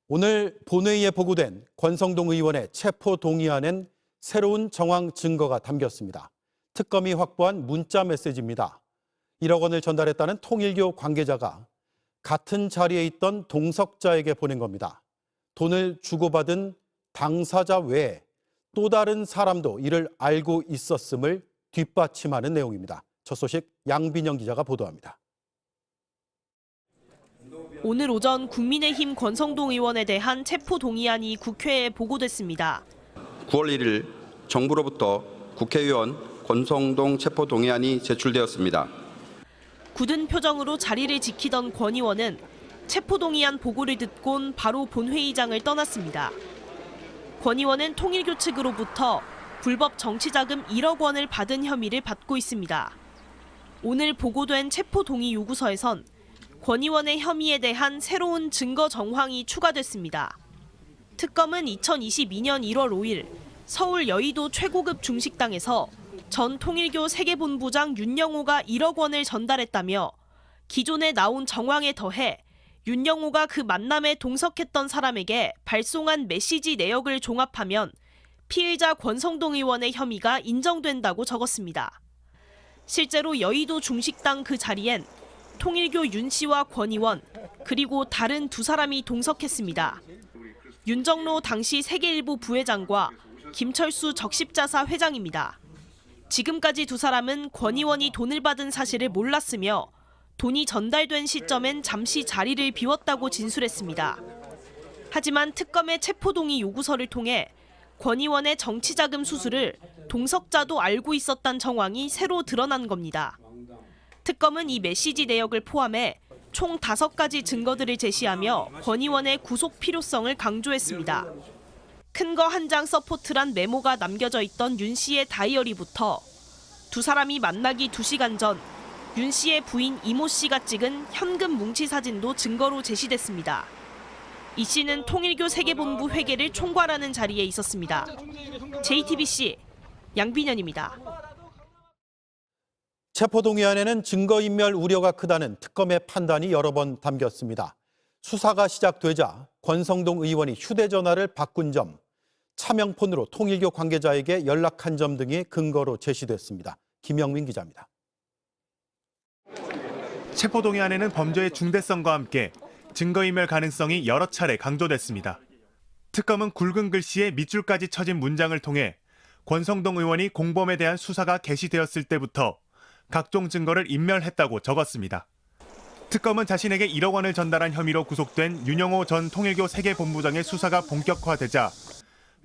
오늘 본회의에 보고된 권성동 의원의 체포 동의안엔 새로운 정황 증거가 담겼습니다. 특검이 확보한 문자 메시지입니다. 1억 원을 전달했다는 통일교 관계자가 같은 자리에 있던 동석자에게 보낸 겁니다. 돈을 주고받은 당사자 외에 또 다른 사람도 이를 알고 있었음을 뒷받침하는 내용입니다. 첫 소식 양빈영 기자가 보도합니다. 오늘 오전 국민의힘 권성동 의원에 대한 체포 동의안이 국회에 보고됐습니다. 9월 1일 정부로부터 국회의원 권성동 체포 동의안이 제출되었습니다. 굳은 표정으로 자리를 지키던 권 의원은 체포 동의안 보고를 듣곤 바로 본회의장을 떠났습니다. 권 의원은 통일교 측으로부터 불법 정치자금 1억 원을 받은 혐의를 받고 있습니다. 오늘 보고된 체포 동의 요구서에선 권 의원의 혐의에 대한 새로운 증거 정황이 추가됐습니다. 특검은 2022년 1월 5일 서울 여의도 최고급 중식당에서 전 통일교 세계본부장 윤영호가 1억 원을 전달했다며 기존에 나온 정황에 더해 윤영호가 그 만남에 동석했던 사람에게 발송한 메시지 내역을 종합하면 피의자 권성동 의원의 혐의가 인정된다고 적었습니다. 실제로 여의도 중식당 그 자리엔 통일교 윤 씨와 권 의원 그리고 다른 두 사람이 동석했습니다. 윤정로 당시 세계일보 부회장과 김철수 적십자사 회장입니다. 지금까지 두 사람은 권 의원이 돈을 받은 사실을 몰랐으며 돈이 전달된 시점엔 잠시 자리를 비웠다고 진술했습니다. 하지만 특검의 체포동의 요구서를 통해 권 의원의 정치자금 수수를 동석자도 알고 있었다는 정황이 새로 드러난 겁니다. 특검은 이 메시지 내역을 포함해 총 5가지 증거들을 제시하며 권 의원의 구속 필요성을 강조했습니다. 큰 거 한 장 서포트란 메모가 남겨져 있던 윤 씨의 다이어리부터 두 사람이 만나기 2시간 전 윤 씨의 부인 이모 씨가 찍은 현금 뭉치 사진도 증거로 제시됐습니다. 이 씨는 통일교 세계본부 회계를 총괄하는 자리에 있었습니다. JTBC 양빈현입니다. 체포동의안에는 증거인멸 우려가 크다는 특검의 판단이 여러 번 담겼습니다. 수사가 시작되자 권성동 의원이 휴대전화를 바꾼 점, 차명폰으로 통일교 관계자에게 연락한 점 등이 근거로 제시됐습니다. 김영민 기자입니다. 체포동의안에는 범죄의 중대성과 함께 증거인멸 가능성이 여러 차례 강조됐습니다. 특검은 굵은 글씨에 밑줄까지 쳐진 문장을 통해 권성동 의원이 공범에 대한 수사가 개시되었을 때부터 각종 증거를 인멸했다고 적었습니다. 특검은 자신에게 1억 원을 전달한 혐의로 구속된 윤영호 전 통일교 세계본부장의 수사가 본격화되자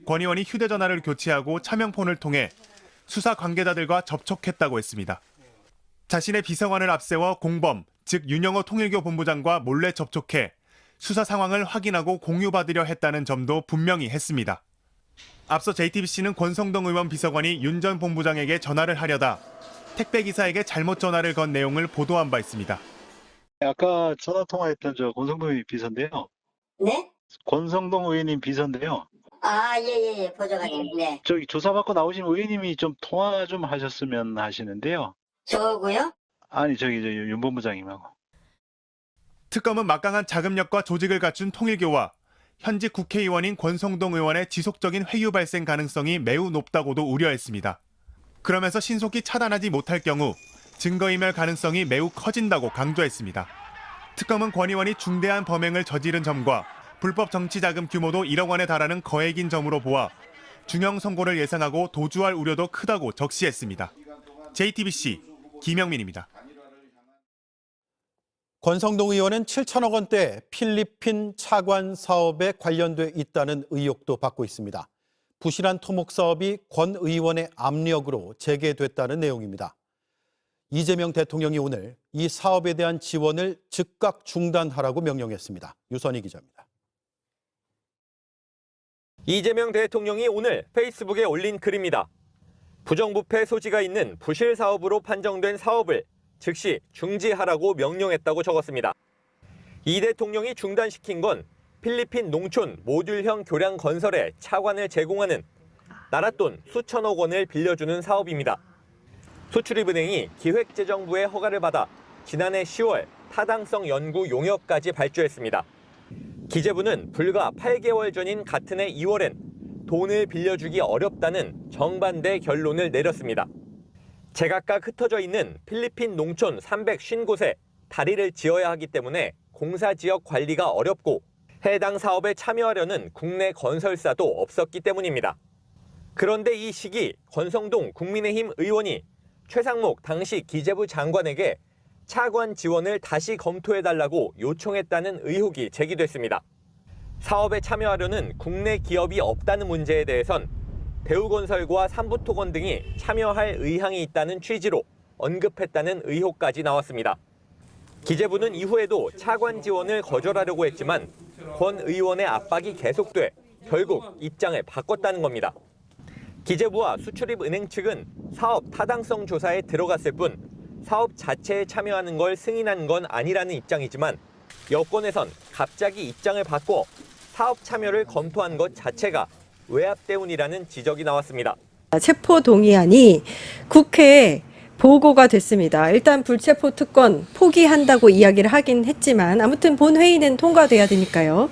권 의원이 휴대전화를 교체하고 차명폰을 통해 수사 관계자들과 접촉했다고 했습니다. 자신의 비서관을 앞세워 공범, 즉 윤영호 통일교 본부장과 몰래 접촉해 수사 상황을 확인하고 공유받으려 했다는 점도 분명히 했습니다. 앞서 JTBC는 권성동 의원 비서관이 윤 전 본부장에게 전화를 하려다 택배기사에게 잘못 전화를 건 내용을 보도한 바 있습니다. 아까 전화 통화했던 저 권성동 의원 비서인데요. 네? 권성동 의원님 비서인데요. 예, 보좌관님, 네. 저기 조사받고 나오신 의원님이 좀 통화 좀 하셨으면 하시는데요. 저고요? 아니, 저기 윤 본부장님하고. 특검은 막강한 자금력과 조직을 갖춘 통일교와 현직 국회의원인 권성동 의원의 지속적인 회유 발생 가능성이 매우 높다고도 우려했습니다. 그러면서 신속히 차단하지 못할 경우 증거인멸 가능성이 매우 커진다고 강조했습니다. 특검은 권 의원이 중대한 범행을 저지른 점과 불법 정치자금 규모도 1억 원에 달하는 거액인 점으로 보아 중형 선고를 예상하고 도주할 우려도 크다고 적시했습니다. JTBC 김영민입니다. 권성동 의원은 7천억 원대 필리핀 차관 사업에 관련돼 있다는 의혹도 받고 있습니다. 부실한 토목 사업이 권 의원의 압력으로 재개됐다는 내용입니다. 이재명 대통령이 오늘 이 사업에 대한 지원을 즉각 중단하라고 명령했습니다. 유선희 기자입니다. 이재명 대통령이 오늘 페이스북에 올린 글입니다. 부정부패 소지가 있는 부실 사업으로 판정된 사업을 즉시 중지하라고 명령했다고 적었습니다. 이 대통령이 중단시킨 건 필리핀 농촌 모듈형 교량 건설에 차관을 제공하는 나랏돈 수천억 원을 빌려주는 사업입니다. 소출입은행이 기획재정부의 허가를 받아 지난해 10월 타당성 연구 용역까지 발주했습니다. 기재부는 불과 8개월 전인 같은 해 2월엔 돈을 빌려주기 어렵다는 정반대 결론을 내렸습니다. 제각각 흩어져 있는 필리핀 농촌 350곳에 다리를 지어야 하기 때문에 공사지역 관리가 어렵고 해당 사업에 참여하려는 국내 건설사도 없었기 때문입니다. 그런데 이 시기 권성동 국민의힘 의원이 최상목 당시 기재부 장관에게 차관 지원을 다시 검토해달라고 요청했다는 의혹이 제기됐습니다. 사업에 참여하려는 국내 기업이 없다는 문제에 대해선 대우건설과 삼부토건 등이 참여할 의향이 있다는 취지로 언급했다는 의혹까지 나왔습니다. 기재부는 이후에도 차관 지원을 거절하려고 했지만 권 의원의 압박이 계속돼 결국 입장을 바꿨다는 겁니다. 기재부와 수출입은행 측은 사업 타당성 조사에 들어갔을 뿐 사업 자체에 참여하는 걸 승인한 건 아니라는 입장이지만 여권에선 갑자기 입장을 바꿔 사업 참여를 검토한 것 자체가 외압 때문이라는 지적이 나왔습니다. 체포 동의안이 국회에 보고가 됐습니다. 일단 불체포 특권 포기한다고 이야기를 하긴 했지만 아무튼 본회의는 통과돼야 되니까요.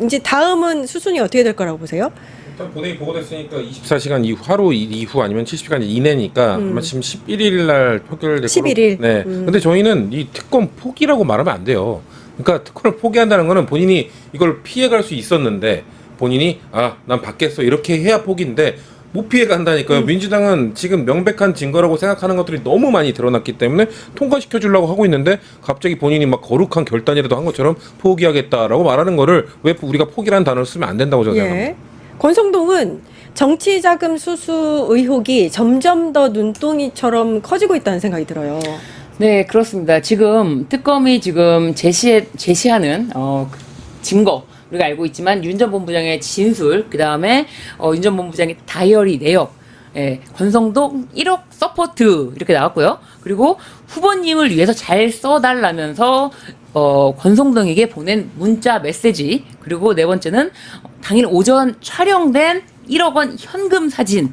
이제 다음은 수순이 어떻게 될 거라고 보세요? 일단 본회의 보고됐으니까 24시간 이후 하루 이후 아니면 70시간 이내니까 아마 지금 11일 날 표결될 11일. 네. 근데 저희는 이 특권 포기라고 말하면 안 돼요. 그러니까 특권을 포기한다는 거는 본인이 이걸 피해갈 수 있었는데 본인이 난 받겠어 이렇게 해야 포기인데 못 피해간다니까요. 민주당은 지금 명백한 증거라고 생각하는 것들이 너무 많이 드러났기 때문에 통과시켜 주려고 하고 있는데 갑자기 본인이 막 거룩한 결단이라도 한 것처럼 포기하겠다라고 말하는 거를 왜 우리가 포기라는 단어를 쓰면 안 된다고 저는 생각합니다. 권성동은 정치자금 수수 의혹이 점점 더 눈덩이처럼 커지고 있다는 생각이 들어요. 네, 그렇습니다. 지금 특검이 지금 제시하는 증거 우리가 알고 있지만 윤 전 본부장의 진술, 그 다음에 윤 전 본부장의 다이어리 내역, 권성동 1억 서포트 이렇게 나왔고요. 그리고 후보님을 위해서 잘 써달라면서 권성동에게 보낸 문자 메시지, 그리고 네 번째는 당일 오전 촬영된 1억 원 현금 사진,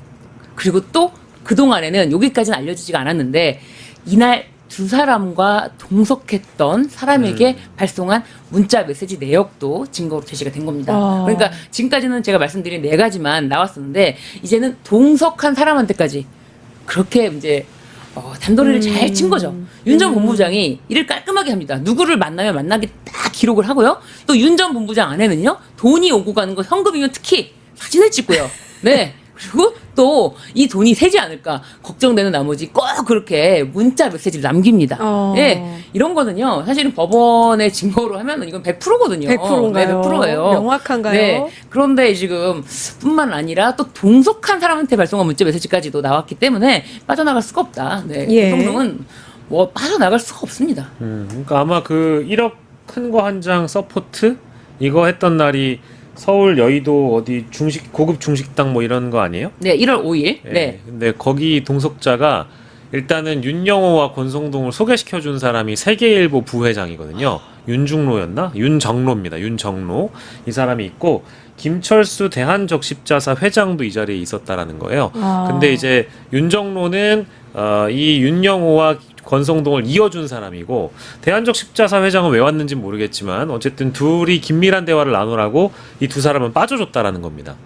그리고 또 그동안에는 여기까지는 알려지지가 않았는데 이날 두 사람과 동석했던 사람에게 발송한 문자 메시지 내역도 증거로 제시가 된 겁니다. 그러니까 지금까지는 제가 말씀드린 4가지만 나왔었는데 이제는 동석한 사람한테까지 그렇게 이제 단도리를 잘 친 거죠. 윤 전 본부장이 일을 깔끔하게 합니다. 누구를 만나면 만나게 딱 기록을 하고요. 또 윤 전 본부장 안에는요, 돈이 오고 가는 거 현금이면 특히 사진을 찍고요. 네. 그리고 또 이 돈이 새지 않을까 걱정되는 나머지 꼭 그렇게 문자 메시지를 남깁니다. 예, 이런 거는요, 사실은 법원의 증거로 하면은 이건 100%거든요. 100%인가요? 네, 100%예요. 명확한가요? 네. 그런데 지금 뿐만 아니라 또 동석한 사람한테 발송한 문자 메시지까지도 나왔기 때문에 빠져나갈 수가 없다. 네. 예. 권성동은 뭐 빠져나갈 수가 없습니다. 그러니까 아마 그 1억 큰 거 한 장 서포트 이거 했던 날이 서울 여의도 어디 고급 중식당 뭐 이런 거 아니에요? 네, 1월 5일. 네. 근데 거기 동석자가 일단은 윤영호와 권성동을 소개시켜 준 사람이 세계일보 부회장이거든요. 윤중로였나? 윤정로입니다. 윤정로. 이 사람이 있고 김철수 대한적십자사 회장도 이 자리에 있었다라는 거예요. 근데 이제 윤정로는 이 윤영호와 권성동을 이어준 사람이고 대한적십자사 회장은 왜 왔는지 모르겠지만 어쨌든 둘이 긴밀한 대화를 나누라고 이 두 사람은 빠져줬다라는 겁니다.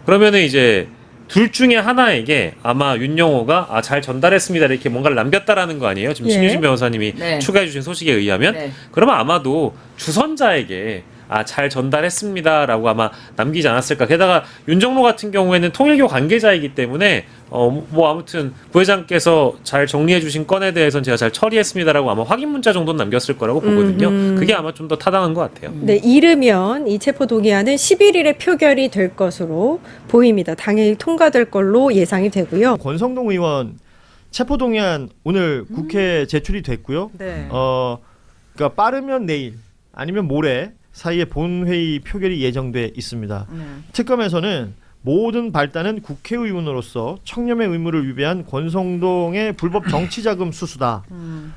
그러면은 이제 둘 중에 하나에게 아마 윤영호가 잘 전달했습니다 이렇게 뭔가를 남겼다라는 거 아니에요? 지금 신유진 변호사님이 추가해 주신 소식에 의하면 그러면 아마도 주선자에게 잘 전달했습니다라고 아마 남기지 않았을까. 게다가 윤정로 같은 경우에는 통일교 관계자이기 때문에 뭐 아무튼 부회장께서 잘 정리해 주신 건에 대해서는 제가 잘 처리했습니다라고 아마 확인 문자 정도는 남겼을 거라고 보거든요. 그게 아마 좀 더 타당한 것 같아요. 네, 이르면 이 체포 동의안은 11일에 표결이 될 것으로 보입니다. 당일 통과될 걸로 예상이 되고요. 권성동 의원 체포 동의안 오늘 국회에 제출이 됐고요. 네. 그러니까 빠르면 내일 아니면 모레 사이에 본회의 표결이 예정돼 있습니다. 특검에서는 모든 발단은 국회의원으로서 청렴의 의무를 위배한 권성동의 불법 정치자금 수수다.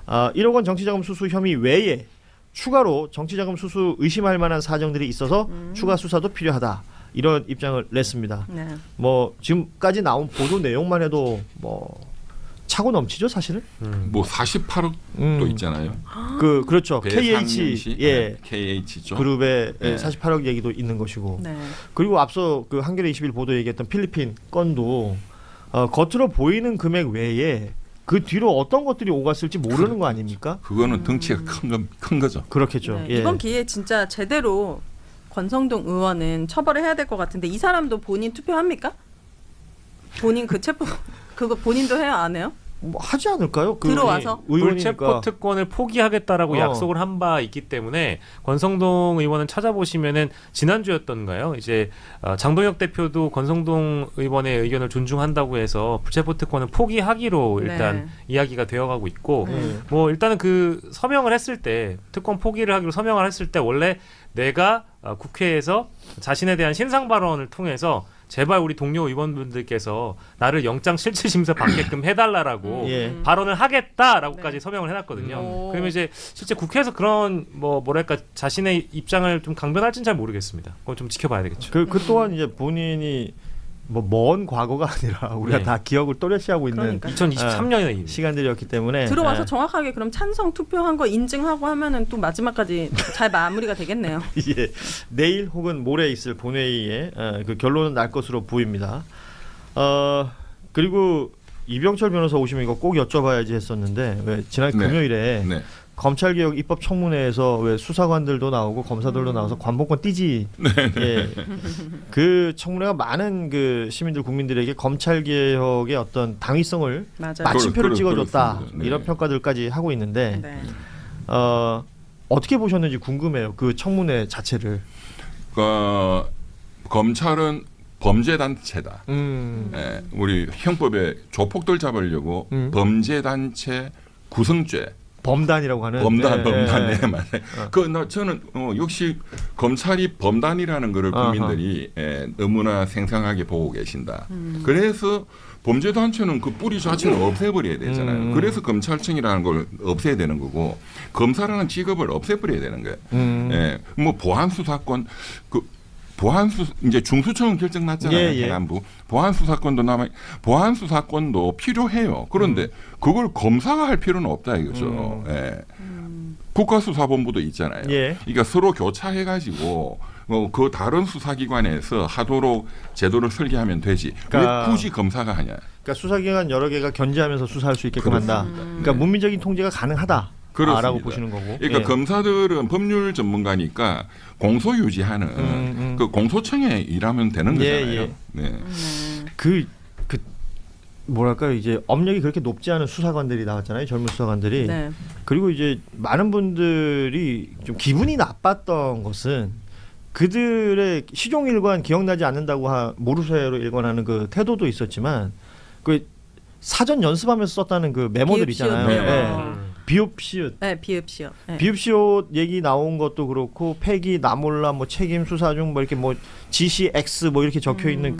1억 원 정치자금 수수 혐의 외에 추가로 정치자금 수수 의심할 만한 사정들이 있어서 추가 수사도 필요하다. 이런 입장을 냈습니다. 뭐 지금까지 나온 보도 내용만 해도 뭐 차고 넘치죠, 사실은. 뭐 48억도 있잖아요. 그렇죠. 배상시, KH 그룹의 48억 얘기도 있는 것이고. 네. 그리고 앞서 그 한겨레 21 보도 얘기했던 필리핀 건도 겉으로 보이는 금액 외에 그 뒤로 어떤 것들이 오갔을지 모르는 거 아닙니까? 그거는 덩치가 큰 거죠. 그렇겠죠. 네, 이번 기회에 진짜 제대로 권성동 의원은 처벌을 해야 될 것 같은데 이 사람도 본인 투표합니까? 본인 그 체포 그거 본인도 해요, 안 해요? 뭐 하지 않을까요? 들어와서 불체포 특권을 포기하겠다라고 약속을 한 바 있기 때문에 권성동 의원은 찾아보시면은 지난주였던가요? 이제 장동혁 대표도 권성동 의원의 의견을 존중한다고 해서 불체포 특권을 포기하기로 일단 이야기가 되어가고 있고 뭐 일단은 그 서명을 했을 때 특권 포기를 하기로 서명을 했을 때 원래 내가 국회에서 자신에 대한 신상 발언을 통해서 제발 우리 동료 의원분들께서 나를 영장 실질 심사 받게끔 해달라라고 발언을 하겠다라고까지 서명을 해놨거든요. 그러면 이제 실제 국회에서 그런 뭐랄까 자신의 입장을 좀 강변할지는 잘 모르겠습니다. 그건 좀 지켜봐야 되겠죠. 그 또한 이제 본인이 뭐 먼 과거가 아니라 우리가 다 기억을 또렷이하고 있는 2023년의 시간들이었기 때문에 들어와서 정확하게 그럼 찬성 투표한 거 인증하고 하면은 또 마지막까지 잘 마무리가 되겠네요. 예, 내일 혹은 모레 있을 본회의에 그 결론은 날 것으로 보입니다. 그리고 이병철 변호사 오시면 이거 꼭 여쭤봐야지 했었는데 왜 지난 금요일에 검찰개혁 입법 청문회에서 왜 수사관들도 나오고 검사들도 나와서 관봉권 띠지 그 청문회가 많은 그 시민들 국민들에게 검찰개혁의 어떤 당위성을 마침표를 찍어줬다 이런 평가들까지 하고 있는데 어떻게 보셨는지 궁금해요. 그 청문회 자체를. 검찰은 범죄단체다. 우리 형법에 조폭들 잡으려고 범죄단체 구성죄 범단이라고 하는 범단 맞아요. 저는 역시 검찰이 범단이라는 것을 국민들이 너무나 생생하게 보고 계신다. 그래서 범죄단체는 그 뿌리 자체를 없애버려야 되잖아요. 그래서 검찰청이라는 걸 없애야 되는 거고 검사라는 직업을 없애버려야 되는 거예요. 뭐 보안수사권 보안수 이제 중수청은 결정 났잖아요. 해안부 보안수사권도 보안수사권도 필요해요. 그런데 그걸 검사가 할 필요는 없다 이거죠. 국가수사본부도 있잖아요. 그러니까 서로 교차해가지고 그 다른 수사기관에서 하도록 제도를 설계하면 되지. 왜 굳이 검사가 하냐? 그러니까 수사기관 여러 개가 견제하면서 수사할 수 있게끔 한다. 그러니까 문민적인 통제가 가능하다. 라고 보시는 거고. 그러니까 검사들은 법률 전문가니까 공소 유지하는 그 공소청에 일하면 되는 거잖아요. 그 뭐랄까요, 이제 업력이 그렇게 높지 않은 수사관들이 나왔잖아요. 젊은 수사관들이. 그리고 이제 많은 분들이 좀 기분이 나빴던 것은 그들의 시종일관 기억나지 않는다고 모르쇠로 일관하는 그 태도도 있었지만 그 사전 연습하면서 썼다는 그 메모들 있잖아요. 비읍시읒. 비읍시읒. 비읍시읒 얘기 나온 것도 그렇고 폐기, 나몰라, 뭐 책임 수사 중 뭐 이렇게 뭐 지시 X 뭐 이렇게 적혀 있는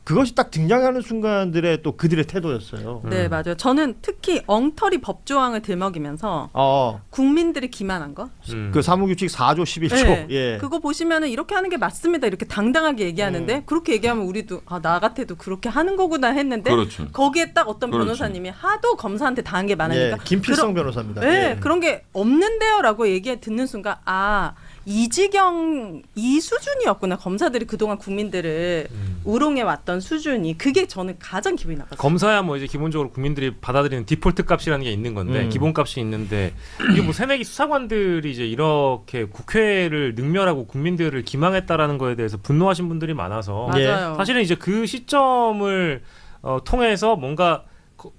그것이 딱 등장하는 순간들의 또 그들의 태도였어요. 네, 맞아요. 저는 특히 엉터리 법조항을 들먹이면서 국민들이 기만한 거. 그 사무규칙 4조 11조. 그거 보시면은 이렇게 하는 게 맞습니다. 이렇게 당당하게 얘기하는데 그렇게 얘기하면 우리도 나 같아도 그렇게 하는 거구나 했는데 거기에 딱 어떤 변호사님이 하도 검사한테 당한 게 많으니까 김필성 변호사입니다. 그런 게 없는데요라고 듣는 순간 이지경 이 수준이었구나. 검사들이 그동안 국민들을 우롱해 왔던 수준이 그게 저는 가장 기분이 나빴어요. 검사야 뭐 이제 기본적으로 국민들이 받아들이는 디폴트 값이라는 게 있는 건데 기본값이 있는데 이게 뭐 새내기 수사관들이 이제 이렇게 국회를 능멸하고 국민들을 기망했다라는 거에 대해서 분노하신 분들이 많아서 사실은 이제 그 시점을 통해서 뭔가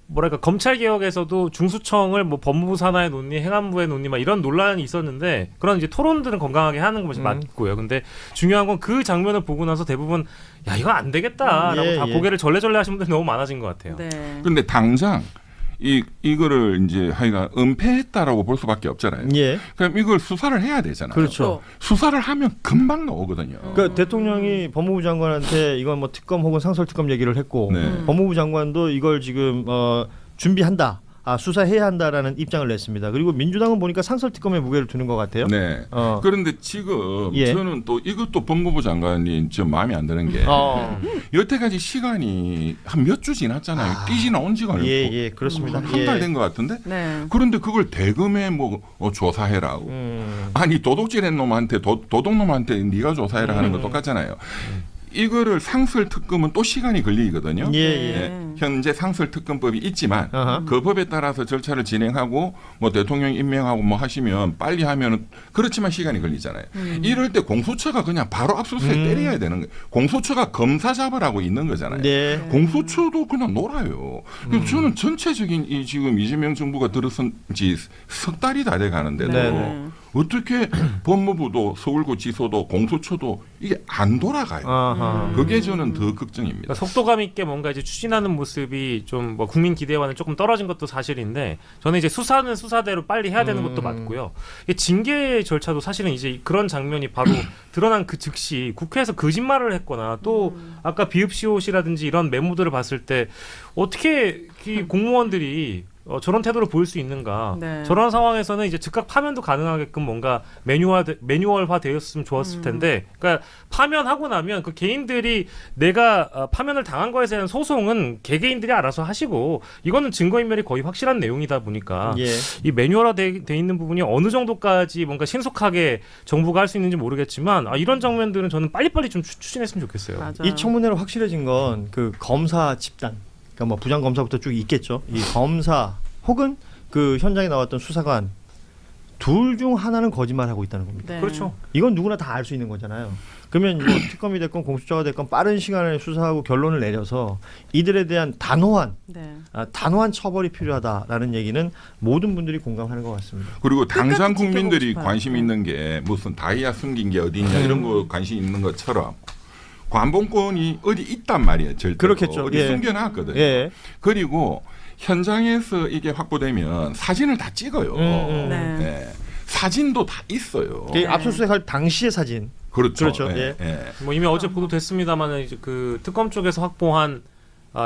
뭐랄까 검찰 개혁에서도 중수청을 뭐 법무부 산하에 놓니 행안부에 놓니 막 이런 논란이 있었는데 그런 이제 토론들은 건강하게 하는 것이 맞고요. 근데 중요한 건 그 장면을 보고 나서 대부분 야 이거 안 되겠다라고 다 고개를 절레절레 하신 분들이 너무 많아진 것 같아요. 그런데 당장 이거를 이제 하여간 은폐했다라고 볼 수밖에 없잖아요. 그럼 이걸 수사를 해야 되잖아요. 그렇죠. 수사를 하면 금방 나오거든요. 그러니까 대통령이 법무부 장관한테 이건 뭐 특검 혹은 상설특검 얘기를 했고 법무부 장관도 이걸 지금 준비한다. 수사해야 한다라는 입장을 냈습니다. 그리고 민주당은 보니까 상설특검에 무게를 두는 것 같아요. 네. 그런데 지금 예. 저는 또 이것도 법무부 장관이 좀 마음에 안 드는 게 여태까지 시간이 한 몇 주 지났잖아요. 띠지 나온 지가 얼마 예, 그렇습니다. 한 달 된 것 같은데. 네. 그런데 그걸 대금에 뭐 조사해라고. 아니 도둑질한 놈한테 도둑놈한테 네가 조사해라 하는 거 똑같잖아요. 이거를 상설특검은 또 시간이 걸리거든요. 현재 상설특검법이 있지만 그 법에 따라서 절차를 진행하고 뭐 대통령 임명하고 뭐 하시면 빨리 하면은 그렇지만 시간이 걸리잖아요. 이럴 때 공수처가 그냥 바로 압수수색 때려야 되는 거예요. 공수처가 검사 잡으라고 있는 거잖아요. 공수처도 그냥 놀아요. 저는 전체적인 이 지금 이재명 정부가 들어선 지 석 달이 다 돼 가는데도 어떻게 법무부도 서울구치소도 공수처도 이게 안 돌아가요. 그게 저는 더 걱정입니다. 그러니까 속도감 있게 뭔가 이제 추진하는 모습이 좀 뭐 국민 기대와는 조금 떨어진 것도 사실인데 저는 이제 수사는 수사대로 빨리 해야 되는 것도 맞고요. 이게 징계 절차도 사실은 이제 그런 장면이 바로 드러난 그 즉시 국회에서 거짓말을 했거나 또 아까 비읍시옷이라든지 이런 메모들을 봤을 때 어떻게 이 공무원들이 저런 태도를 보일 수 있는가? 네. 저런 상황에서는 이제 즉각 파면도 가능하게끔 뭔가 매뉴얼화 되었으면 좋았을 텐데, 그러니까 파면하고 나면 그 개인들이 내가 파면을 당한 거에 대한 소송은 개개인들이 알아서 하시고 이거는 증거인멸이 거의 확실한 내용이다 보니까 이 매뉴얼화 돼 있는 부분이 어느 정도까지 뭔가 신속하게 정부가 할 수 있는지 모르겠지만 이런 장면들은 저는 빨리빨리 좀 추진했으면 좋겠어요. 맞아요. 이 청문회로 확실해진 건 그 검사 집단, 그러니까 뭐 부장 검사부터 쭉 있겠죠. 이 검사 혹은 그 현장에 나왔던 수사관 둘 중 하나는 거짓말하고 있다는 겁니다. 네. 그렇죠. 이건 누구나 다 알 수 있는 거잖아요. 그러면 뭐 특검이 됐건 공수처가 됐건 빠른 시간에 수사하고 결론을 내려서 이들에 대한 단호한 처벌이 필요하다라는 얘기는 모든 분들이 공감하는 것 같습니다. 그리고 당장 국민들이 싶어요. 관심 있는 게 무슨 다이아 숨긴 게 어디 있냐 이런 거 관심 있는 것처럼 관본권이 어디 있단 말이에요. 절대로. 그렇겠죠. 어디 숨겨놨거든요. 그리고 현장에서 이게 확보되면 사진을 다 찍어요. 사진도 다 있어요. 압수수색할 당시의 사진. 그렇죠. 뭐 이미 어제 보도됐습니다만 이제 그 특검 쪽에서 확보한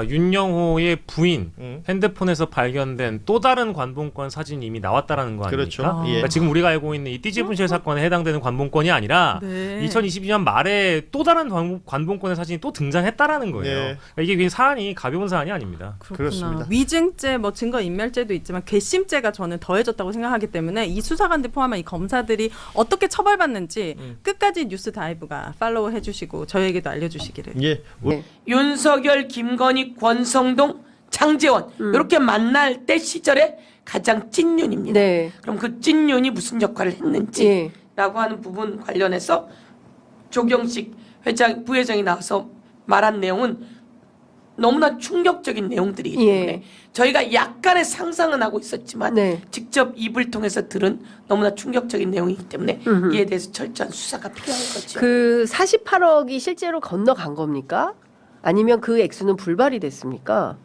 윤영호의 부인 핸드폰에서 발견된 또 다른 관본권 사진이 이미 나왔다라는 거 아닙니까? 그렇죠. 그러니까 지금 우리가 알고 있는 이 띠지 분실 사건에 해당되는 관본권이 아니라 2022년 말에 또 다른 관본권의 사진이 또 등장했다라는 거예요. 그러니까 이게 그냥 사안이 가벼운 사안이 아닙니다. 그렇습니다. 위증죄, 뭐 증거인멸죄도 있지만 괘씸죄가 저는 더해졌다고 생각하기 때문에 이 수사관들 포함한 이 검사들이 어떻게 처벌받는지 끝까지 뉴스 다이브가 팔로우 해주시고 저희에게도 알려주시기를. 윤석열, 김건희, 권성동, 장제원 이렇게 만날 때 시절에 가장 찐윤입니다. 그럼 그 찐윤이 무슨 역할을 했는지라고 하는 부분 관련해서 조경식 부회장이 나와서 말한 내용은 너무나 충격적인 내용들이기 때문에 저희가 약간의 상상은 하고 있었지만 직접 입을 통해서 들은 너무나 충격적인 내용이기 때문에 이에 대해서 철저한 수사가 필요한 거죠. 그 48억이 실제로 건너간 겁니까? 아니면 그 액수는 불발이 됐습니까?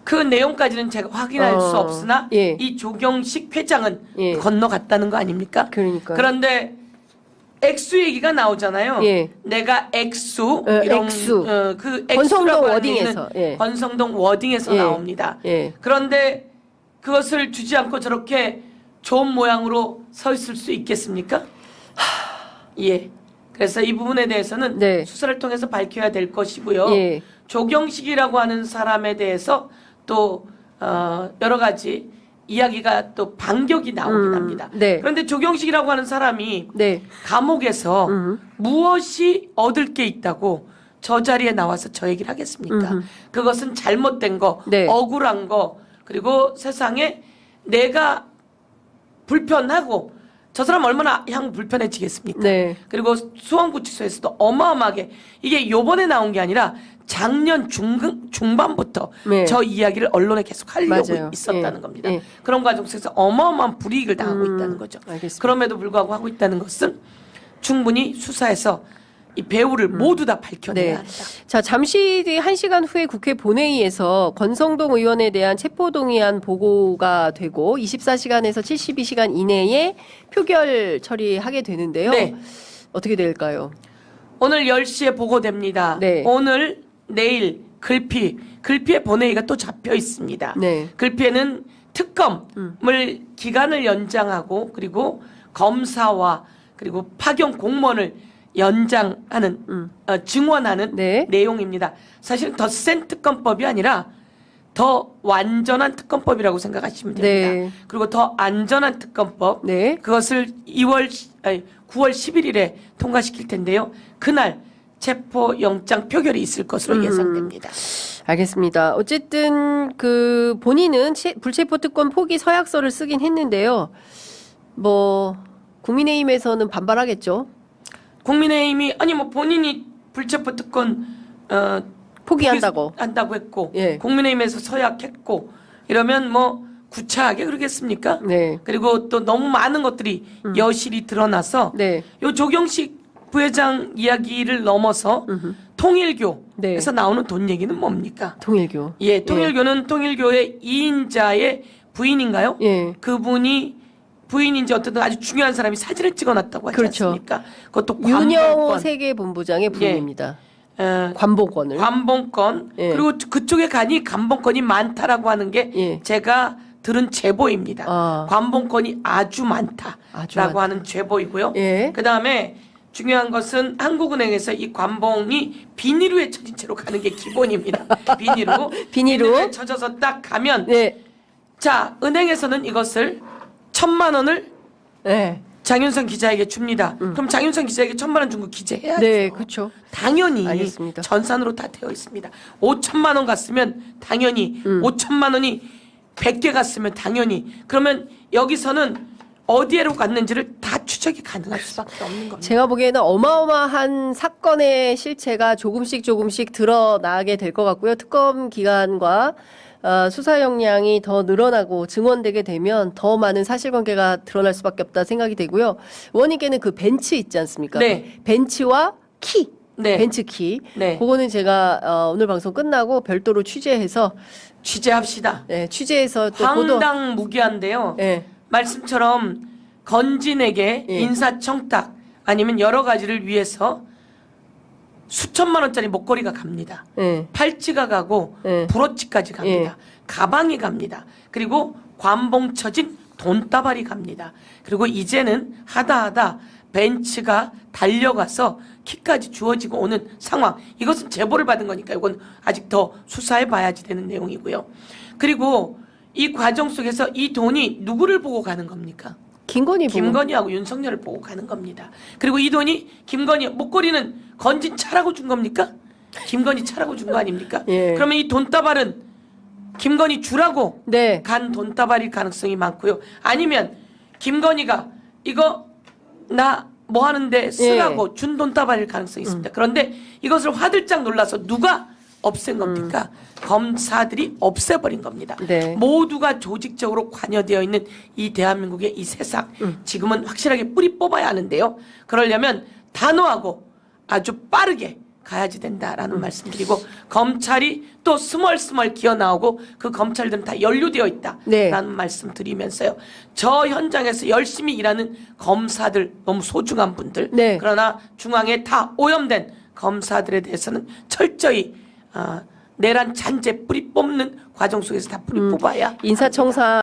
그 내용까지는 제가 확인할 수 없으나 이 조경식 회장은 건너갔다는 거 아닙니까? 그런데 액수 얘기가 나오잖아요. 내가 액수 이런 그 권성동 워딩에서 권성동 워딩에서 나옵니다. 그런데 그것을 주지 않고 저렇게 좋은 모양으로 서 있을 수 있겠습니까? 그래서 이 부분에 대해서는 수사를 통해서 밝혀야 될 것이고요. 조경식이라고 하는 사람에 대해서 또 여러 가지 이야기가 또 반격이 나오긴 합니다. 그런데 조경식이라고 하는 사람이 감옥에서 무엇이 얻을 게 있다고 저 자리에 나와서 저 얘기를 하겠습니까? 그것은 잘못된 거, 억울한 거, 그리고 세상에 내가 불편하고 저 사람 얼마나 향후 불편해지겠습니까? 그리고 수원구치소에서도 어마어마하게 이게 요번에 나온 게 아니라 작년 중반부터 저 이야기를 언론에 계속 하려고 있었다는 겁니다. 그런 과정 속에서 어마어마한 불이익을 당하고 있다는 거죠. 그럼에도 불구하고 하고 있다는 것은 충분히 수사에서 이 배우를 모두 다 밝혀내야 한다. 자, 잠시 뒤 1시간 후에 국회 본회의에서 권성동 의원에 대한 체포동의안 보고가 되고 24시간에서 72시간 이내에 표결 처리하게 되는데요. 어떻게 될까요? 오늘 10시에 보고됩니다. 오늘, 내일 글피에 본회의가 또 잡혀 있습니다. 네. 글피에는 특검을 기간을 연장하고 그리고 검사와 그리고 파견 공무원을 연장하는 증원하는 네. 내용입니다. 사실 더 센 특검법이 아니라 더 완전한 특검법이라고 생각하시면 됩니다. 네. 그리고 더 안전한 특검법 네. 그것을 9월 11일에 통과시킬 텐데요. 그날 체포영장 표결이 있을 것으로 예상됩니다. 알겠습니다. 어쨌든 그 본인은 불체포 특권 포기 서약서를 쓰긴 했는데요. 뭐 국민의힘에서는 반발하겠죠. 국민의힘이 아니 뭐 본인이 불체포 특권 포기한다고 했고 예. 국민의힘에서 서약했고 이러면 뭐 구차하게 그러겠습니까? 네. 그리고 또 너무 많은 것들이 여실히 드러나서 네. 요 조경식 부회장 이야기를 넘어서 통일교에서 네. 나오는 돈 얘기는 뭡니까? 통일교. 예, 통일교는 통일교의 2인자의 부인인가요? 예. 그분이 부인인지 어쨌든 아주 중요한 사람이 사진을 찍어놨다고 하지 그렇죠. 않습니까? 그것도 윤여호 관봉권. 세계본부장의 부인입니다. 예. 관봉권을. 관봉권. 예. 그리고 그쪽에 가니 관봉권이 많다라고 하는 게 예. 제가 들은 제보입니다. 아. 관봉권이 아주 많다라고 아주 많다. 하는 제보이고요. 예. 그다음에 중요한 것은 한국은행에서 이 관봉이 비닐후에 쳐진 채로 가는 게 기본입니다. 비닐후. 비닐후에 쳐져서 딱 가면 네. 자, 은행에서는 이것을 1,000만 원을 네. 장윤선 기자에게 줍니다. 그럼 장윤선 기자에게 1,000만 원 준 거 기재해야죠. 네, 그렇죠. 당연히 알겠습니다. 전산으로 다 되어 있습니다. 5,000만 원 갔으면 당연히 5,000만 원이 100개 갔으면 당연히 그러면 여기서는 어디로 갔는지를 다 추적이 가능할 수밖에 없는 겁니다. 제가 보기에는 어마어마한 사건의 실체가 조금씩 드러나게 될 것 같고요. 특검 기간과 수사 역량이 더 늘어나고 증언되게 되면 더 많은 사실관계가 드러날 수밖에 없다 생각이 되고요. 의원님께는 그 벤츠 있지 않습니까? 네. 벤츠와 키. 네. 벤츠 키. 네. 그거는 제가 오늘 방송 끝나고 별도로 취재해서 취재합시다. 네, 취재해서 또 보도. 황당무계한데요. 네. 말씀처럼 건진에게 예. 인사청탁 아니면 여러 가지를 위해서 수천만 원짜리 목걸이가 갑니다. 네. 팔찌가 가고 네. 브로치까지 갑니다. 가방이 갑니다. 그리고 관봉 쳐진 돈다발이 갑니다. 그리고 이제는 하다 벤츠가 달려가서 키까지 주어지고 오는 상황. 이것은 제보를 받은 거니까 이건 아직 더 수사해 봐야지 되는 내용이고요. 그리고 이 과정 속에서 이 돈이 누구를 보고 가는 겁니까? 김건희하고 윤석열을 보고 가는 겁니다. 그리고 이 돈이 김건희 목걸이는 건진 차라고 준 겁니까? 김건희 차라고 준 거 아닙니까? 예. 그러면 이 돈다발은 김건희 주라고 네. 간 돈다발일 가능성이 많고요. 아니면 김건희가 이거 나 뭐 하는데 쓰라고 준 돈다발일 가능성이 있습니다. 그런데 이것을 화들짝 놀라서 누가 없앤 겁니까? 검사들이 없애버린 겁니다. 네. 모두가 조직적으로 관여되어 있는 이 대한민국의 이 세상 지금은 확실하게 뿌리 뽑아야 하는데요. 그러려면 단호하고 아주 빠르게 가야지 된다라는 말씀드리고 검찰이 또 스멀스멀 기어 나오고 그 검찰들은 다 연루되어 있다라는 네. 말씀드리면서요. 저 현장에서 열심히 일하는 검사들 너무 소중한 분들 네. 그러나 중앙에 다 오염된 검사들에 대해서는 철저히 내란 잔재 뿌리 뽑는 과정 속에서 다 뿌리 뽑아야 인사청사